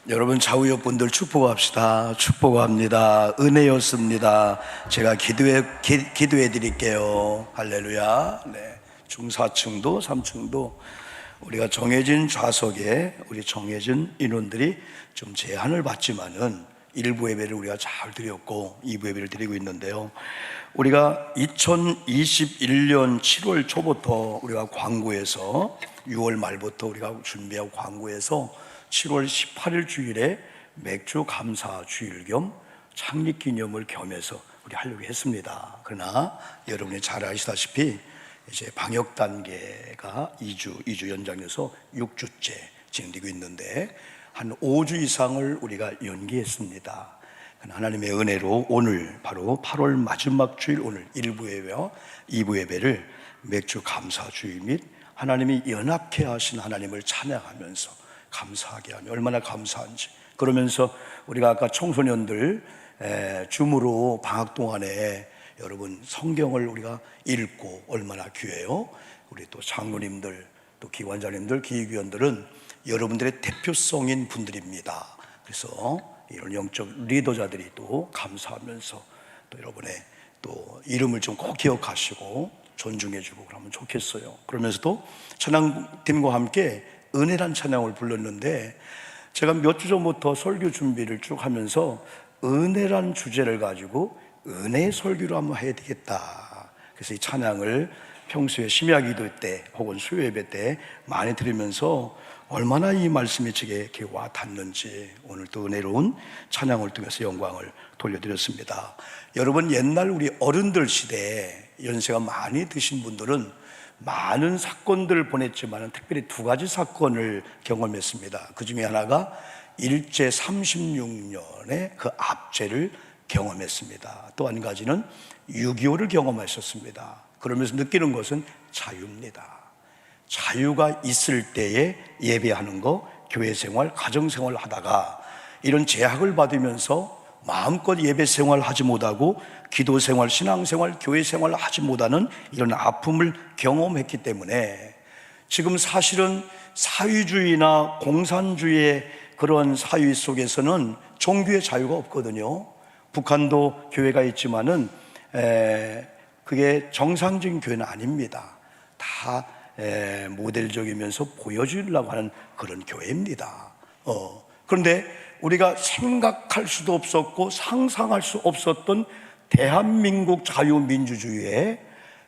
여러분 좌우옆분들 축복합시다. 축복합니다. 은혜였습니다. 제가 기도해 드릴게요. 할렐루야. 네. 중사층도 3층도 우리가 정해진 좌석에 우리 정해진 인원들이 좀 제한을 받지만은 일부 예배를 우리가 잘 드렸고 2부 예배를 드리고 있는데요. 우리가 2021년 7월 초부터 우리가 광구에서 6월 말부터 우리가 준비하고 광구에서 7월 18일 주일에 맥주 감사 주일 겸 창립 기념을 겸해서 우리 하려고 했습니다. 그러나 여러분이 잘 아시다시피 이제 방역 단계가 2주 연장해서 6주째 진행되고 있는데 한 5주 이상을 우리가 연기했습니다. 하나님의 은혜로 오늘 바로 8월 마지막 주일 오늘 1부 예배와 2부 예배를 맥주 감사 주일 및 하나님이 연합케 하신 하나님을 찬양하면서 감사하게 하며 얼마나 감사한지 그러면서 우리가 아까 청소년들 줌으로 방학 동안에 여러분 성경을 우리가 읽고 얼마나 귀해요. 우리 또 장로님들 또 기관장님들 기획위원들은 여러분들의 대표성인 분들입니다. 그래서 이런 영적 리더자들이 또 감사하면서 또 여러분의 또 이름을 좀 꼭 기억하시고 존중해주고 그러면 좋겠어요. 그러면서도 찬양팀과 함께 은혜란 찬양을 불렀는데 제가 몇 주 전부터 설교 준비를 쭉 하면서 은혜란 주제를 가지고 은혜의 설교를 한번 해야 되겠다. 그래서 이 찬양을 평소에 심야 기도 때 혹은 수요 예배 때 많이 들으면서 얼마나 이 말씀이 제게 이렇게 와 닿는지 오늘 또 은혜로운 찬양을 통해서 영광을 돌려드렸습니다. 여러분 옛날 우리 어른들 시대에 연세가 많이 드신 분들은 많은 사건들을 보냈지만 특별히 두 가지 사건을 경험했습니다. 그 중에 하나가 일제 36년의 그 압제를 경험했습니다. 또 한 가지는 6.25를 경험하셨습니다. 그러면서 느끼는 것은 자유입니다. 자유가 있을 때에 예배하는 거, 교회 생활, 가정 생활을 하다가 이런 제약을 받으면서 마음껏 예배 생활을 하지 못하고 기도 생활, 신앙 생활, 교회 생활을 하지 못하는 이런 아픔을 경험했기 때문에 지금 사실은 사회주의나 공산주의의 그런 사회 속에서는 종교의 자유가 없거든요. 북한도 교회가 있지만은 그게 정상적인 교회는 아닙니다. 다 모델적이면서 보여주려고 하는 그런 교회입니다. 그런데 우리가 생각할 수도 없었고 상상할 수 없었던 대한민국 자유민주주의의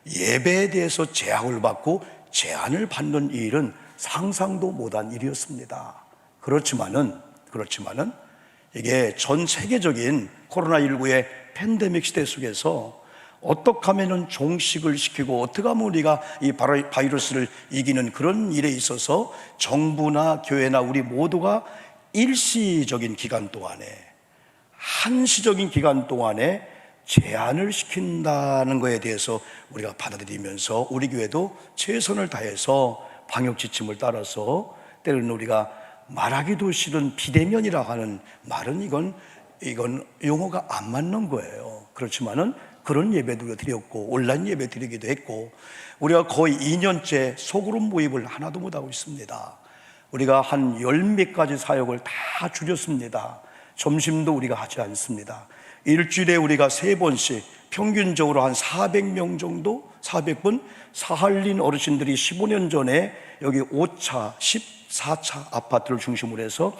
예배에 대해서 제약을 받고 제한을 받는 일은 상상도 못한 일이었습니다. 그렇지만은 이게 전 세계적인 코로나19의 팬데믹 시대 속에서 어떻게 하면 종식을 시키고 어떻게 하면 우리가 이 바이러스를 이기는 그런 일에 있어서 정부나 교회나 우리 모두가 일시적인 기간 동안에 한시적인 기간 동안에 제한을 시킨다는 것에 대해서 우리가 받아들이면서 우리 교회도 최선을 다해서 방역 지침을 따라서 때로는 우리가 말하기도 싫은 비대면이라고 하는 말은 이건 용어가 안 맞는 거예요. 그렇지만은 그런 예배도 드렸고 온라인 예배 드리기도 했고 우리가 거의 2년째 소그룹 모임을 하나도 못하고 있습니다. 우리가 한 10몇 가지 사역을 다 줄였습니다. 점심도 우리가 하지 않습니다. 일주일에 우리가 3번씩 평균적으로 한 400명 정도 400분 사할린 어르신들이 15년 전에 여기 5차 14차 아파트를 중심으로 해서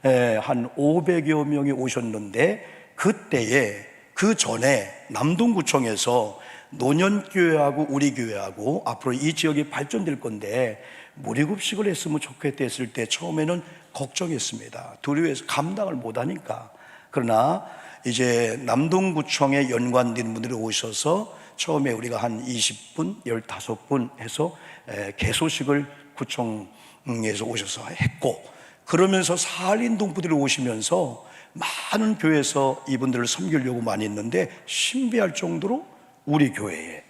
한 500여 명이 오셨는데 그때에 그 전에 남동구청에서 노년교회하고 우리 교회하고 앞으로 이 지역이 발전될 건데 무료급식을 했으면 좋겠다 했을 때 처음에는 걱정했습니다. 두려워해서 감당을 못하니까. 그러나 이제 남동구청에 연관된 분들이 오셔서 처음에 우리가 한 20분, 15분 해서 개소식을 구청에서 오셔서 했고 그러면서 사할린 동포들이 오시면서 많은 교회에서 이분들을 섬기려고 많이 했는데 신비할 정도로 우리 교회에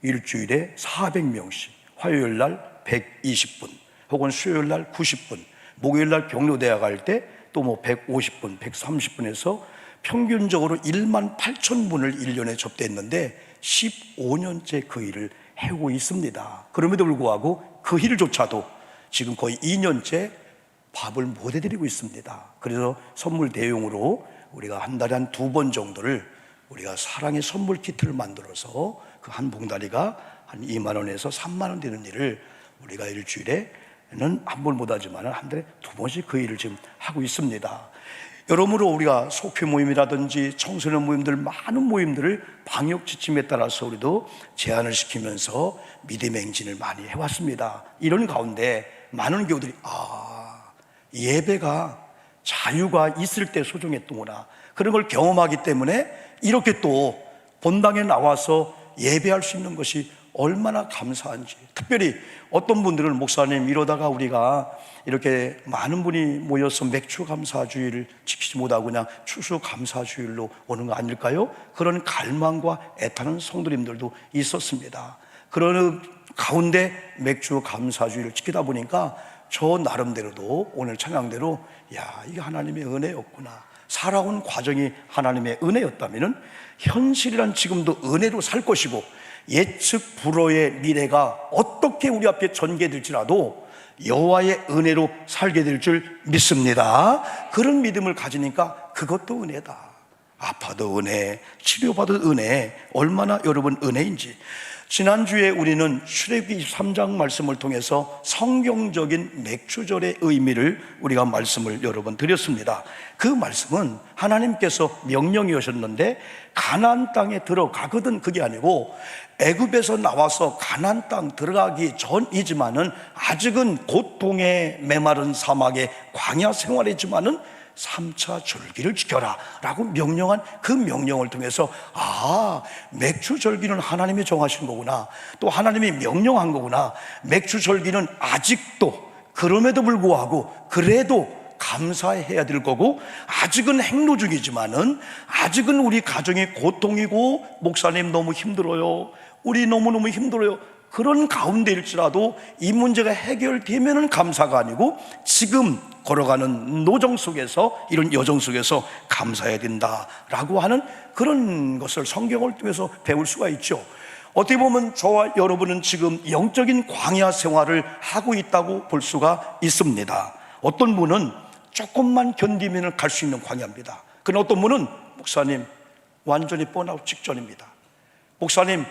일주일에 400명씩 화요일 날 120분 혹은 수요일 날 90분 목요일 날 경로대학 갈 때 또 뭐 150분, 130분 해서 평균적으로 1만 8천 분을 1년에 접대했는데 15년째 그 일을 해오고 있습니다. 그럼에도 불구하고 그 일조차도 지금 거의 2년째 밥을 못 해드리고 있습니다. 그래서 선물 대용으로 우리가 한 달에 한 2번 정도를 우리가 사랑의 선물 키트를 만들어서 그 한 봉다리가 한 2만 원에서 3만 원 되는 일을 우리가 일주일에는 한 번 못하지만 한 달에 2번씩 그 일을 지금 하고 있습니다. 여러모로 우리가 속회 모임이라든지 청소년 모임들, 많은 모임들을 방역 지침에 따라서 우리도 제한을 시키면서 믿음의 행진을 많이 해왔습니다. 이런 가운데 많은 교우들이 예배가 자유가 있을 때 소중했더구나, 그런 걸 경험하기 때문에 이렇게 또 본당에 나와서 예배할 수 있는 것이 얼마나 감사한지. 특별히 어떤 분들은 목사님, 이러다가 우리가 이렇게 많은 분이 모여서 맥주 감사주의를 지키지 못하고 그냥 추수 감사주일로 오는 거 아닐까요? 그런 갈망과 애타는 성도님들도 있었습니다. 그런 가운데 맥주 감사주의를 지키다 보니까 저 나름대로도 오늘 찬양대로 이게 하나님의 은혜였구나, 살아온 과정이 하나님의 은혜였다면 현실이란 지금도 은혜로 살 것이고, 예측 불허의 미래가 어떻게 우리 앞에 전개될지라도 여호와의 은혜로 살게 될 줄 믿습니다. 그런 믿음을 가지니까 그것도 은혜다. 아파도 은혜, 치료받은 은혜, 얼마나 여러분 은혜인지. 지난주에 우리는 출애굽기 23장 말씀을 통해서 성경적인 맥주절의 의미를 우리가 말씀을 여러 번 드렸습니다. 그 말씀은 하나님께서 명령이 오셨는데 가나안 땅에 들어가거든, 그게 아니고 애굽에서 나와서 가나안 땅 들어가기 전이지만은 아직은 고통에 메마른 사막의 광야 생활이지만은 3차 절기를 지켜라 라고 명령한 그 명령을 통해서 맥주 절기는 하나님이 정하신 거구나, 또 하나님이 명령한 거구나. 맥주 절기는 아직도, 그럼에도 불구하고 그래도 감사해야 될 거고, 아직은 행로 중이지만은 아직은 우리 가정이 고통이고, 목사님 너무 힘들어요, 우리 너무너무 힘들어요, 그런 가운데일지라도 이 문제가 해결되면은 감사가 아니고 지금 걸어가는 노정 속에서, 이런 여정 속에서 감사해야 된다라고 하는 그런 것을 성경을 통해서 배울 수가 있죠. 어떻게 보면 저와 여러분은 지금 영적인 광야 생활을 하고 있다고 볼 수가 있습니다. 어떤 분은 조금만 견디면 갈 수 있는 광야입니다. 그러나 어떤 분은 목사님 완전히 번아웃 직전입니다. 목사님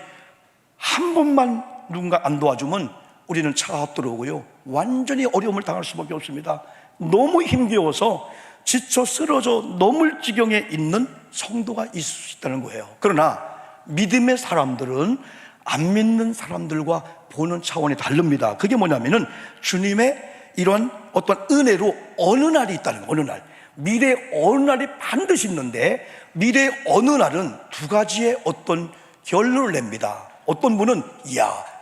한 번만 누군가 안 도와주면 우리는 차가 들어오고요, 완전히 어려움을 당할 수밖에 없습니다. 너무 힘겨워서 지쳐 쓰러져 넘을 지경에 있는 성도가 있을 수 있다는 거예요. 그러나 믿음의 사람들은 안 믿는 사람들과 보는 차원이 다릅니다. 그게 뭐냐면은 주님의 이런 어떤 은혜로 어느 날이 있다는 거예요. 어느 날, 미래 어느 날이 반드시 있는데, 미래 어느 날은 두 가지의 어떤 결론을 냅니다. 어떤 분은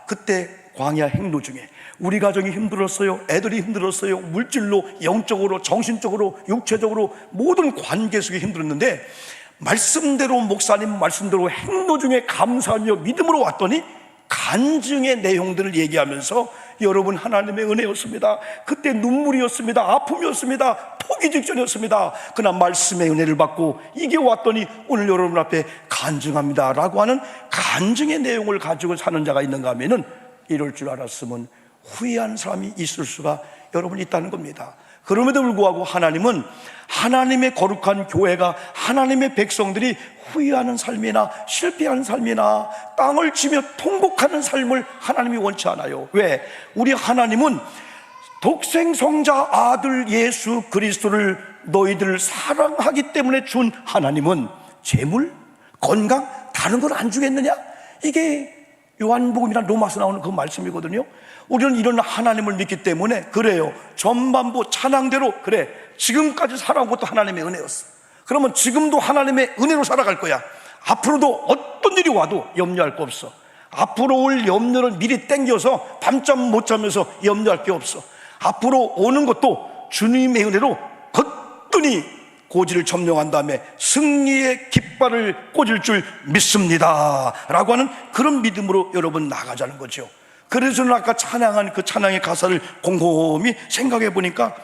그때 광야 행로 중에 우리 가정이 힘들었어요, 애들이 힘들었어요, 물질로, 영적으로, 정신적으로, 육체적으로 모든 관계 속에 힘들었는데 말씀대로, 목사님 말씀대로 행로 중에 감사하며 믿음으로 왔더니 간증의 내용들을 얘기하면서 여러분 하나님의 은혜였습니다, 그때 눈물이었습니다, 아픔이었습니다, 포기 직전이었습니다, 그러나 말씀의 은혜를 받고 이게 왔더니 오늘 여러분 앞에 간증합니다 라고 하는 간증의 내용을 가지고 사는 자가 있는가 하면은, 이럴 줄 알았으면 후회하는 사람이 있을 수가 여러분 있다는 겁니다. 그럼에도 불구하고 하나님은 하나님의 거룩한 교회가, 하나님의 백성들이 후회하는 삶이나 실패하는 삶이나 땅을 치며 통곡하는 삶을 하나님이 원치 않아요. 왜? 우리 하나님은 독생성자 아들 예수 그리스도를 너희들 사랑하기 때문에 준 하나님은 재물, 건강, 다른 걸 안 주겠느냐? 이게 요한복음이나 로마서 나오는 그 말씀이거든요. 우리는 이런 하나님을 믿기 때문에 그래요, 전반부 찬양대로 그래, 지금까지 살아온 것도 하나님의 은혜였어. 그러면 지금도 하나님의 은혜로 살아갈 거야. 앞으로도 어떤 일이 와도 염려할 거 없어. 앞으로 올 염려를 미리 땡겨서 밤잠 못 자면서 염려할 게 없어. 앞으로 오는 것도 주님의 은혜로 거뜬히 고지를 점령한 다음에 승리의 깃발을 꽂을 줄 믿습니다 라고 하는 그런 믿음으로 여러분 나가자는 거죠. 그래서 저는 아까 찬양한 그 찬양의 가사를 곰곰이 생각해 보니까,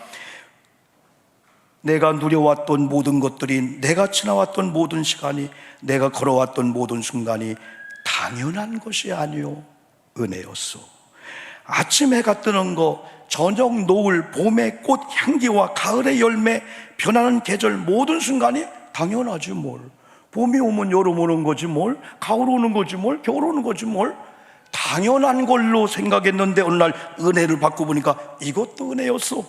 내가 누려왔던 모든 것들이, 내가 지나왔던 모든 시간이, 내가 걸어왔던 모든 순간이 당연한 것이 아니요 은혜였소. 아침 해가 뜨는 거, 저녁 노을, 봄의 꽃 향기와 가을의 열매, 변하는 계절 모든 순간이 당연하지 뭘. 봄이 오면 여름 오는 거지 뭘, 가을 오는 거지 뭘, 겨울 오는 거지 뭘. 당연한 걸로 생각했는데 어느 날 은혜를 받고 보니까 이것도 은혜였어.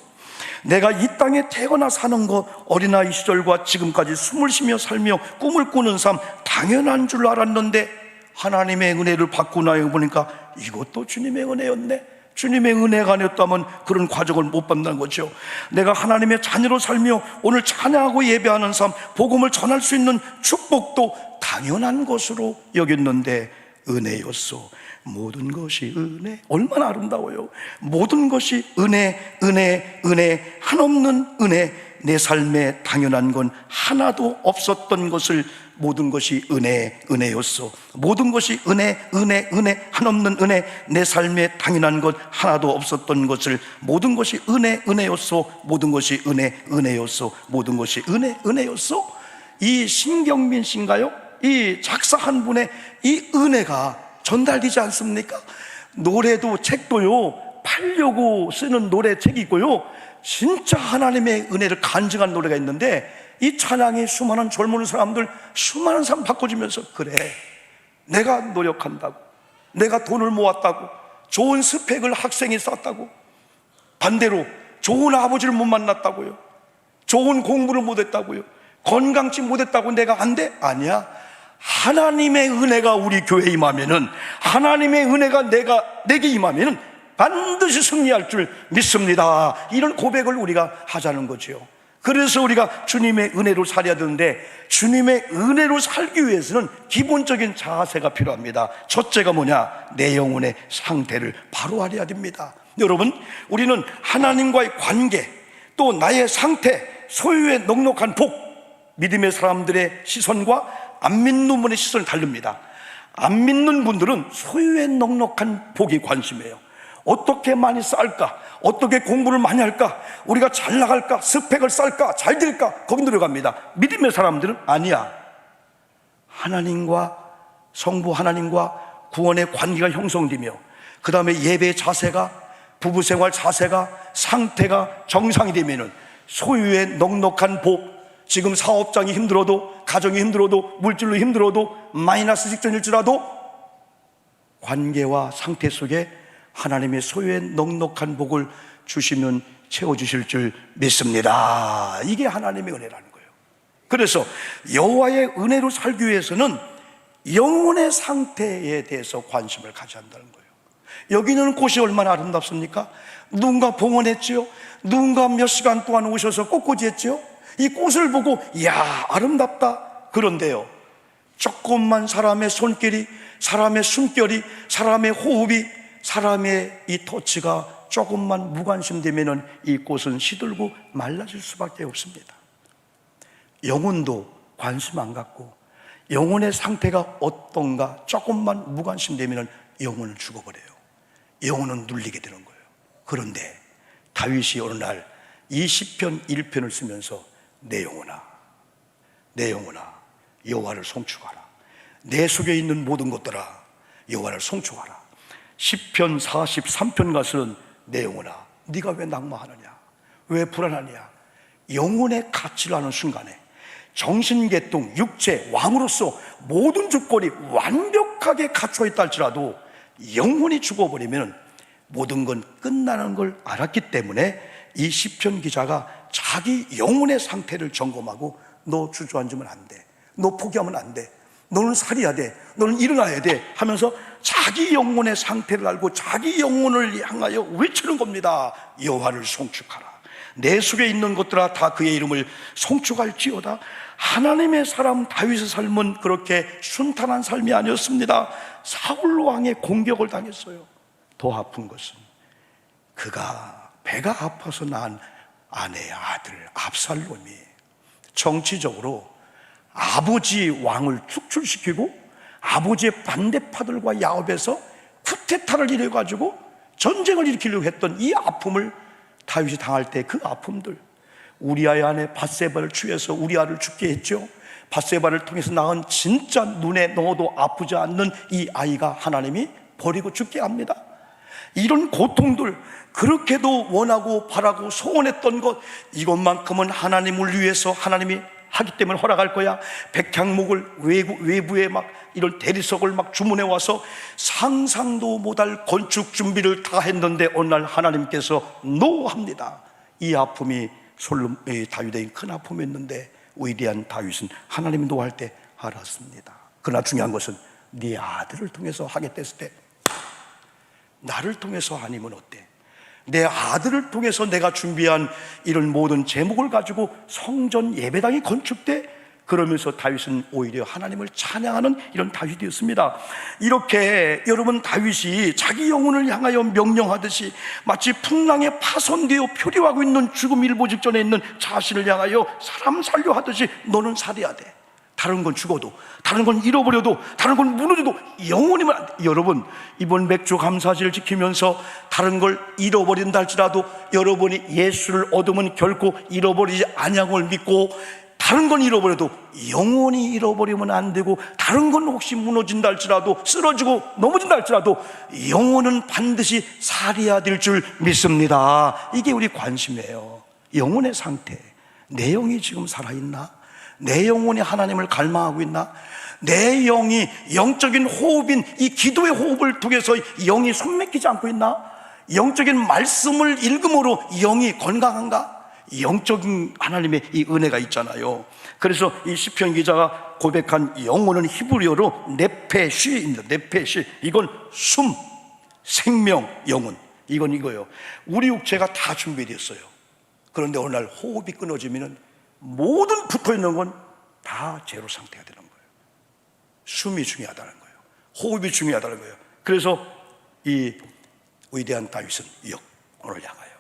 내가 이 땅에 태어나 사는 것, 어린아이 시절과 지금까지 숨을 쉬며 살며 꿈을 꾸는 삶 당연한 줄 알았는데 하나님의 은혜를 받고 나서 보니까 이것도 주님의 은혜였네. 주님의 은혜가 아니었다면 그런 과정을 못 받는 거죠. 내가 하나님의 자녀로 살며 오늘 찬양하고 예배하는 삶, 복음을 전할 수 있는 축복도 당연한 것으로 여겼는데 은혜였어. 모든 것이 은혜. 얼마나 아름다워요. 모든 것이 은혜, 은혜, 은혜, 한없는 은혜. 내 삶에 당연한 건 하나도 없었던 것을 모든 것이 은혜, 은혜였어. 모든 것이 은혜, 은혜, 은혜, 한없는 은혜. 내 삶에 당연한 것 하나도 없었던 것을 모든 것이 은혜, 은혜였어. 모든 것이 은혜, 은혜였어. 모든 것이 은혜, 은혜였어. 이 신경민 씨인가요? 이 작사한 분의 이 은혜가 전달되지 않습니까? 노래도 책도요, 팔려고 쓰는 노래책이 있고요, 진짜 하나님의 은혜를 간증한 노래가 있는데 이 찬양이 수많은 젊은 사람들, 수많은 사람 바꿔주면서 그래, 내가 노력한다고, 내가 돈을 모았다고, 좋은 스펙을 학생이 쌓았다고, 반대로 좋은 아버지를 못 만났다고요, 좋은 공부를 못했다고요, 건강치 못했다고 내가 안 돼? 아니야. 하나님의 은혜가 우리 교회에 임하면은, 하나님의 은혜가 내게 임하면은 반드시 승리할 줄 믿습니다. 이런 고백을 우리가 하자는 거죠. 그래서 우리가 주님의 은혜로 살아야 되는데, 주님의 은혜로 살기 위해서는 기본적인 자세가 필요합니다. 첫째가 뭐냐? 내 영혼의 상태를 바로 알아야 됩니다. 여러분, 우리는 하나님과의 관계, 또 나의 상태, 소유의 넉넉한 복, 믿음의 사람들의 시선과 안 믿는 분의 시선이 다릅니다. 안 믿는 분들은 소유의 넉넉한 복이 관심이에요. 어떻게 많이 쌓을까? 어떻게 공부를 많이 할까? 우리가 잘 나갈까? 스펙을 쌓을까? 잘 될까? 거기 노력합니다. 믿음의 사람들은 아니야. 하나님과, 성부 하나님과 구원의 관계가 형성되며, 그 다음에 예배의 자세가, 부부생활 자세가, 상태가 정상이 되면은 소유의 넉넉한 복, 지금 사업장이 힘들어도, 가정이 힘들어도, 물질로 힘들어도, 마이너스 직전일지라도 관계와 상태 속에 하나님의 소유의 넉넉한 복을 주시면 채워주실 줄 믿습니다. 이게 하나님의 은혜라는 거예요. 그래서 여호와의 은혜로 살기 위해서는 영혼의 상태에 대해서 관심을 가져야 한다는 거예요. 여기 있는 꽃이 얼마나 아름답습니까? 누군가 봉헌했지요? 누군가 몇 시간 동안 오셔서 꽃꽂이했지요? 이 꽃을 보고 이야 아름답다. 그런데요, 조금만 사람의 손길이, 사람의 숨결이, 사람의 호흡이, 사람의 이 터치가 조금만 무관심되면 이 꽃은 시들고 말라질 수밖에 없습니다. 영혼도 관심 안 갖고 영혼의 상태가 어떤가 조금만 무관심되면 영혼은 죽어버려요. 영혼은 눌리게 되는 거예요. 그런데 다윗이 어느 날 이 시편 1편을 쓰면서 내 영혼아, 내 영혼아, 여호와를 송축하라. 내 속에 있는 모든 것들아, 여호와를 송축하라. 시편 43편 가서는 내 영혼아, 네가 왜 낙마하느냐, 왜 불안하냐. 영혼의 가치를 아는 순간에 정신계통, 육체, 왕으로서 모든 조건이 완벽하게 갖춰 있다 할지라도 영혼이 죽어버리면 모든 건 끝나는 걸 알았기 때문에 이 시편 기자가 자기 영혼의 상태를 점검하고 너 주저앉으면 안 돼, 너 포기하면 안 돼, 너는 살아야 돼, 너는 일어나야 돼 하면서 자기 영혼의 상태를 알고 자기 영혼을 향하여 외치는 겁니다. 여호와를 송축하라. 내 속에 있는 것들아 다 그의 이름을 송축할지어다. 하나님의 사람 다윗의 삶은 그렇게 순탄한 삶이 아니었습니다. 사울 왕의 공격을 당했어요. 더 아픈 것은 그가 배가 아파서 낳은 아내의 아들 압살롬이 정치적으로 아버지 왕을 축출시키고 아버지의 반대파들과 야합해서 쿠데타를 일으켜가지고 전쟁을 일으키려고 했던 이 아픔을 다윗이 당할 때 그 아픔들, 우리아의 아내 밧세바를 취해서 우리아를 죽게 했죠. 밧세바를 통해서 낳은 진짜 눈에 넣어도 아프지 않는 이 아이가 하나님이 버리고 죽게 합니다. 이런 고통들, 그렇게도 원하고 바라고 소원했던 것, 이것만큼은 하나님을 위해서 하나님이 하기 때문에 허락할 거야. 백향목을 외부에 막 이런 대리석을 막 주문해 와서 상상도 못할 건축 준비를 다 했는데 어느 날 하나님께서 노합니다. 이 아픔이 다윗의 큰 아픔이었는데 위대한 다윗은 하나님이 노할 때 알았습니다. 그러나 중요한 것은 네 아들을 통해서 하겠댔을 때, 나를 통해서 아니면 어때? 내 아들을 통해서 내가 준비한 이런 모든 제목을 가지고 성전 예배당이 건축돼, 그러면서 다윗은 오히려 하나님을 찬양하는 이런 다윗이었습니다. 이렇게 여러분, 다윗이 자기 영혼을 향하여 명령하듯이 마치 풍랑에 파손되어 표류하고 있는 죽음 일보 직전에 있는 자신을 향하여 사람 살려 하듯이 너는 살아야 돼. 다른 건 죽어도, 다른 건 잃어버려도, 다른 건 무너져도 영원히만 안 돼. 여러분, 이번 맥주 감사제를 지키면서 다른 걸 잃어버린다 할지라도 여러분이 예수를 얻으면 결코 잃어버리지 아니함을 믿고, 다른 건 잃어버려도 영원히 잃어버리면 안 되고, 다른 건 혹시 무너진다 할지라도, 쓰러지고 넘어진다 할지라도 영혼은 반드시 살아야 될 줄 믿습니다. 이게 우리 관심이에요. 영혼의 상태, 내 영이 지금 살아있나? 내 영혼이 하나님을 갈망하고 있나? 내 영이 영적인 호흡인 이 기도의 호흡을 통해서 영이 숨막히지 않고 있나? 영적인 말씀을 읽음으로 영이 건강한가? 영적인 하나님의 이 은혜가 있잖아요. 그래서 이 시편 기자가 고백한 영혼은 히브리어로 네페시입니다. 네페시, 이건 숨, 생명, 영혼, 이건 이거예요. 우리 육체가 다 준비되었어요. 그런데 어느 날 호흡이 끊어지면 모든 붙어있는 건 다 제로 상태가 되는 거예요. 숨이 중요하다는 거예요. 호흡이 중요하다는 거예요. 그래서 이 위대한 다윗은 영혼을 향하여,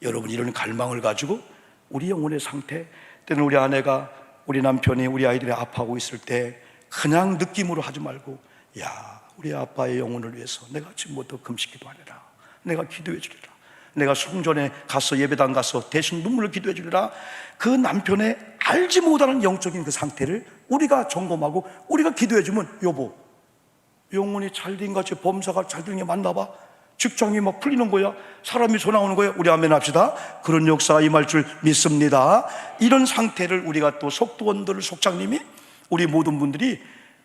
여러분, 이런 갈망을 가지고 우리 영혼의 상태, 때는 우리 아내가, 우리 남편이, 우리 아이들이 아파하고 있을 때 그냥 느낌으로 하지 말고, 야, 우리 아빠의 영혼을 위해서 내가 지금부터 금식 기도하리라, 내가 기도해 주리라, 내가 성전에 가서 예배당 가서 대신 눈물을 기도해 주리라. 그 남편의 알지 못하는 영적인 그 상태를 우리가 점검하고 우리가 기도해 주면, 여보, 영혼이 잘된 같이 범사가 잘된 게 맞나 봐. 직장이 막 풀리는 거야. 사람이 소 나오는 거야. 우리 아멘 합시다. 그런 역사가 임할 줄 믿습니다. 이런 상태를 우리가 또 속도원들 속장님이, 우리 모든 분들이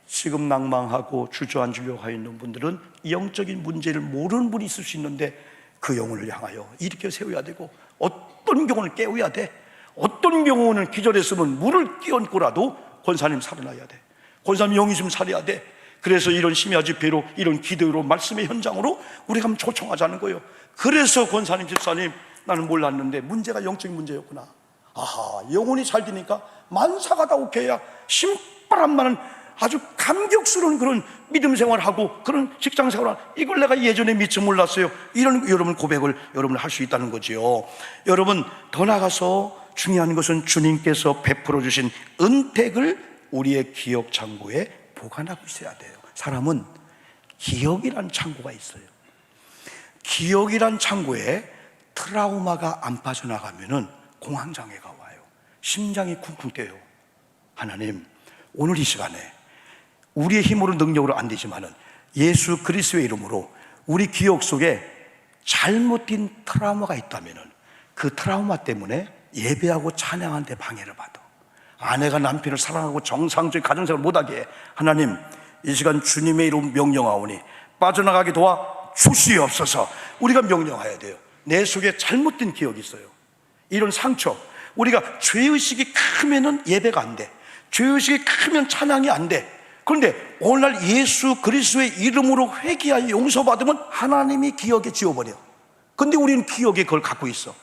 지금 낭망하고 주저앉으려고 하고 있는 분들은 영적인 문제를 모르는 분이 있을 수 있는데, 그 영혼을 향하여 일으켜 세워야 되고, 어떤 경우는 깨워야 돼. 어떤 경우는 기절했으면 물을 끼얹고라도 권사님 살아나야 돼. 권사님 영이 좀 살아야 돼. 그래서 이런 심야 집회로, 이런 기도로, 말씀의 현장으로 우리가 한번 초청하자는 거예요. 그래서 권사님, 집사님, 나는 몰랐는데 문제가 영적인 문제였구나. 아하, 영혼이 잘 되니까 만사가 다 오케이야. 신바람만은 아주 감격스러운 그런 믿음 생활하고 그런 직장 생활, 이걸 내가 예전에 미처 몰랐어요. 이런 여러분 고백을 여러분 할 수 있다는 거지요. 여러분, 더 나아가서 중요한 것은 주님께서 베풀어 주신 은택을 우리의 기억 창고에 보관하고 있어야 돼요. 사람은 기억이란 창고가 있어요. 기억이란 창고에 트라우마가 안 빠져나가면은 공황장애가 와요. 심장이 쿵쿵 뛰어요. 하나님, 오늘 이 시간에 우리의 힘으로 능력으로 안 되지만은 예수 그리스도의 이름으로 우리 기억 속에 잘못된 트라우마가 있다면은 그 트라우마 때문에 예배하고 찬양하는데 방해를 받아. 아내가 남편을 사랑하고 정상적인 가정생활을 못하게 해. 하나님, 이 시간 주님의 이름 명령하오니 빠져나가게 도와 주시옵소서. 우리가 명령해야 돼요. 내 속에 잘못된 기억이 있어요. 이런 상처, 우리가 죄의식이 크면은 예배가 안 돼. 죄의식이 크면 찬양이 안 돼. 그런데 오늘날 예수 그리스도의 이름으로 회개하여 용서받으면 하나님이 기억에 지워버려. 근데 우리는 기억에 그걸 갖고 있어.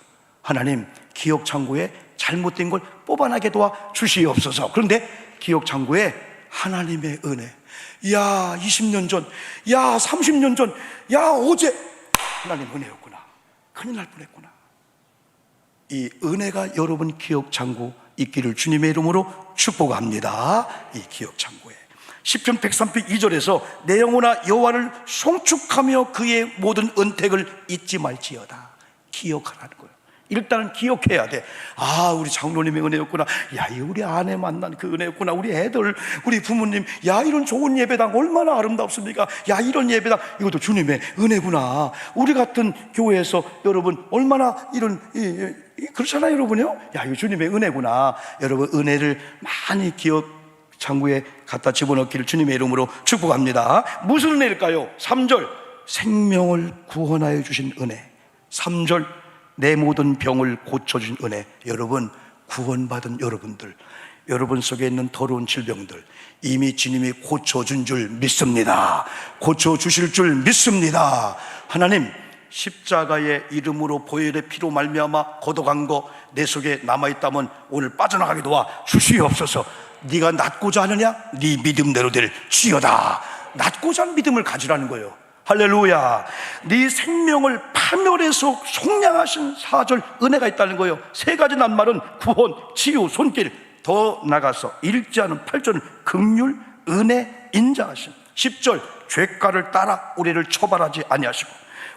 하나님, 기억 창고에 잘못된 걸 뽑아나게 도와 주시옵소서. 그런데 기억 창고에 하나님의 은혜, 야 20년 전, 야 30년 전, 야 어제 하나님 은혜였구나, 큰일 날 뻔했구나. 이 은혜가 여러분 기억 창고 있기를 주님의 이름으로 축복합니다. 이 기억 창고에 시편 103편 2절에서 내 영혼아 여호와를 송축하며 그의 모든 은택을 잊지 말지어다. 기억하라는 거예요. 일단은 기억해야 돼. 아, 우리 장로님의 은혜였구나. 야, 이 우리 아내 만난 그 은혜였구나. 우리 애들, 우리 부모님, 야, 이런 좋은 예배당 얼마나 아름답습니까? 야, 이런 예배당, 이것도 주님의 은혜구나. 우리 같은 교회에서 여러분 얼마나 이런 그렇잖아요, 여러분요. 야, 이거 주님의 은혜구나. 여러분, 은혜를 많이 기억 창구에 갖다 집어넣기를 주님의 이름으로 축복합니다. 무슨 은혜일까요? 3절, 생명을 구원하여 주신 은혜. 3절, 내 모든 병을 고쳐준 은혜. 여러분, 구원받은 여러분들, 여러분 속에 있는 더러운 질병들 이미 주님이 고쳐준 줄 믿습니다. 고쳐주실 줄 믿습니다. 하나님, 십자가의 이름으로 보혈의 피로 말미암아 걷어간 거 내 속에 남아있다면 오늘 빠져나가게 도와 주시옵소서. 네가 낫고자 하느냐? 네 믿음대로 될지어다. 낫고자 하는 믿음을 가지라는 거예요. 할렐루야. 네 생명을 파멸해서 속량하신 4절 은혜가 있다는 거예요. 세 가지 낱말은 구원, 치유, 손길. 더 나가서 읽지 않은 8절은 긍휼, 은혜, 인자하심. 10절, 죄가를 따라 우리를 처벌하지 아니하시고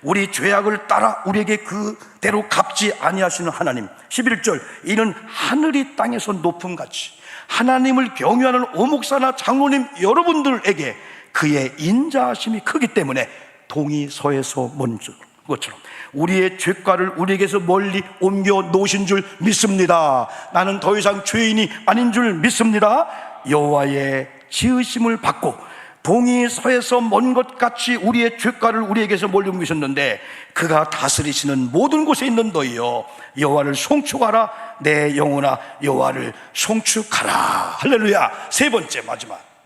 우리 죄악을 따라 우리에게 그대로 갚지 아니하시는 하나님. 11절, 이는 하늘이 땅에서 높음같이 하나님을 경외하는 오목사나 장로님 여러분들에게 그의 인자하심이 크기 때문에 동이 서에서 먼 것처럼 우리의 죄가를 우리에게서 멀리 옮겨 놓으신 줄 믿습니다. 나는 더 이상 죄인이 아닌 줄 믿습니다. 여호와의 지으심을 받고 동이 서에서 먼 것 같이 우리의 죄가를 우리에게서 멀리 옮기셨는데 그가 다스리시는 모든 곳에 있는 너희여 여호와를 송축하라. 내 영혼아 여호와를 송축하라. 할렐루야. 세 번째,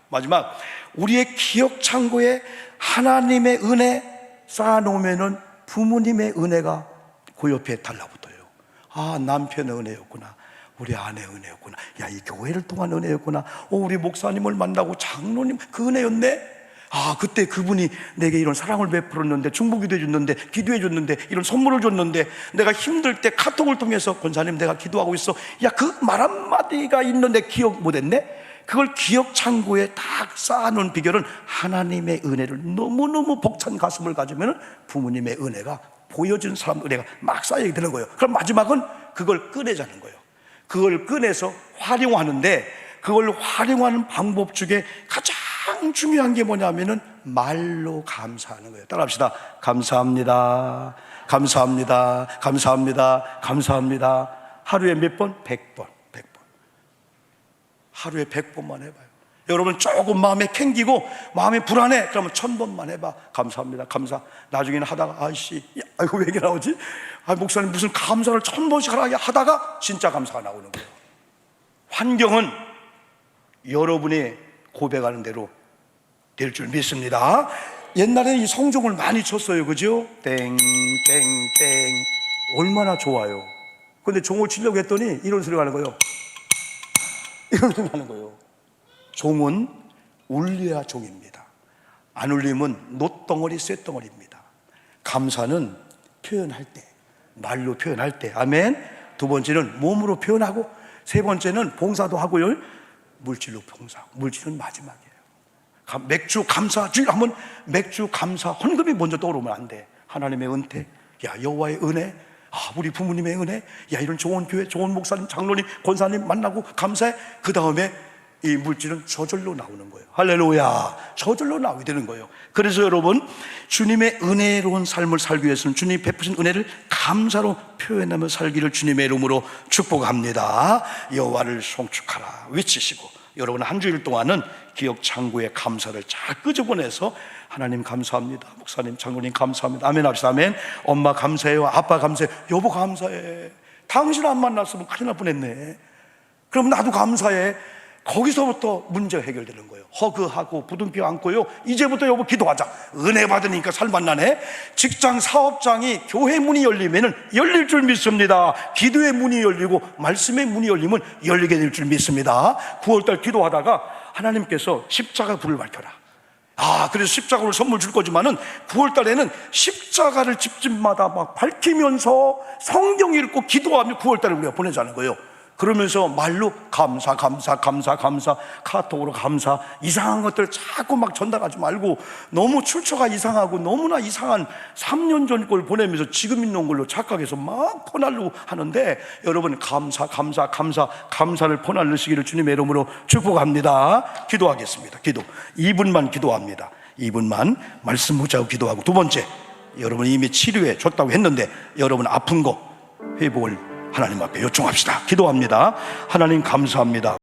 마지막 우리의 기억 창고에 하나님의 은혜 쌓아놓으면은 부모님의 은혜가 그 옆에 달라붙어요. 아, 남편의 은혜였구나. 우리 아내의 은혜였구나. 야, 이 교회를 통한 은혜였구나. 우리 목사님을 만나고 장로님 그 은혜였네. 아, 그때 그분이 내게 이런 사랑을 베풀었는데, 중보기도 해줬는데, 기도해 줬는데, 이런 선물을 줬는데, 내가 힘들 때 카톡을 통해서 권사님 내가 기도하고 있어. 야, 그 말 한마디가 있는데 기억 못했네. 그걸 기억 창고에 딱 쌓아놓은 비결은 하나님의 은혜를 너무너무 벅찬 가슴을 가지면 부모님의 은혜가 보여준 사람 은혜가 막 쌓이게 되는 거예요. 그럼 마지막은 그걸 꺼내자는 거예요. 그걸 꺼내서 활용하는데, 그걸 활용하는 방법 중에 가장 중요한 게 뭐냐면은 말로 감사하는 거예요. 따라합시다. 감사합니다. 감사합니다. 감사합니다. 감사합니다. 하루에 몇 번? 100번. 하루에 100번만 해봐요. 여러분 조금 마음에 캥기고 마음이 불안해, 그러면 1000번만 해봐. 감사합니다. 감사. 나중에는 하다가 아이씨, 이거 왜 이렇게 나오지? 목사님 무슨 감사를 1000번씩 하다가 진짜 감사가 나오는 거예요. 환경은 여러분이 고백하는 대로 될 줄 믿습니다. 옛날에는 이 성종을 많이 쳤어요, 그죠? 땡땡땡. 얼마나 좋아요. 근데 종을 치려고 했더니 이런 소리가 나는 거예요. 이런 소리가 나는 거예요. 종은 울려야 종입니다. 안 울리면 노덩어리 쇳덩어리입니다. 감사는 표현할 때, 말로 표현할 때. 아멘. 두 번째는 몸으로 표현하고, 세 번째는 봉사도 하고요. 물질로 봉사하고. 물질은 마지막이에요. 맥주 감사 주일 하면 맥주 감사 헌금이 먼저 떠오르면 안 돼. 하나님의 은혜, 야, 여호와의 은혜, 우리 부모님의 은혜, 야, 이런 좋은 교회, 좋은 목사님, 장로님, 권사님 만나고 감사해. 그 다음에 이 물질은 저절로 나오는 거예요. 할렐루야. 저절로 나오게 되는 거예요. 그래서 여러분, 주님의 은혜로운 삶을 살기 위해서는 주님이 베푸신 은혜를 감사로 표현하며 살기를 주님의 이름으로 축복합니다. 여호와를 송축하라 외치시고, 여러분 한 주일 동안은 기억 창고에 감사를 잘 끄집어내서 하나님 감사합니다, 목사님, 장로님 감사합니다, 아멘 합시다. 아멘. 엄마 감사해요, 아빠 감사해, 여보 감사해. 당신 안 만났으면 큰일 날 뻔했네. 그럼 나도 감사해. 거기서부터 문제가 해결되는 거예요. 허그하고 부둥켜 안고요, 이제부터 여보 기도하자. 은혜 받으니까 살만나네. 직장 사업장이 교회 문이 열리면 열릴 줄 믿습니다. 기도의 문이 열리고 말씀의 문이 열리면 열리게 될 줄 믿습니다. 9월달 기도하다가 하나님께서 십자가 불을 밝혀라. 그래서 십자가를 선물 줄 거지만은 9월달에는 십자가를 집집마다 막 밝히면서 성경 읽고 기도하며 9월달에 우리가 보내자는 거예요. 그러면서 말로 감사, 카톡으로 감사, 이상한 것들 자꾸 막 전달하지 말고, 너무 출처가 이상하고 너무나 이상한 3년 전 걸 보내면서 지금 있는 걸로 착각해서 막 퍼날르고 하는데, 여러분 감사를 퍼날르시기를 주님의 이름으로 축복합니다. 기도하겠습니다. 2분만 기도합니다. 2분만 말씀 묵상하고 기도하고, 두 번째, 여러분 이미 치료해 줬다고 했는데 여러분 아픈 거 회복을 하나님 앞에 요청합시다. 기도합니다. 하나님 감사합니다.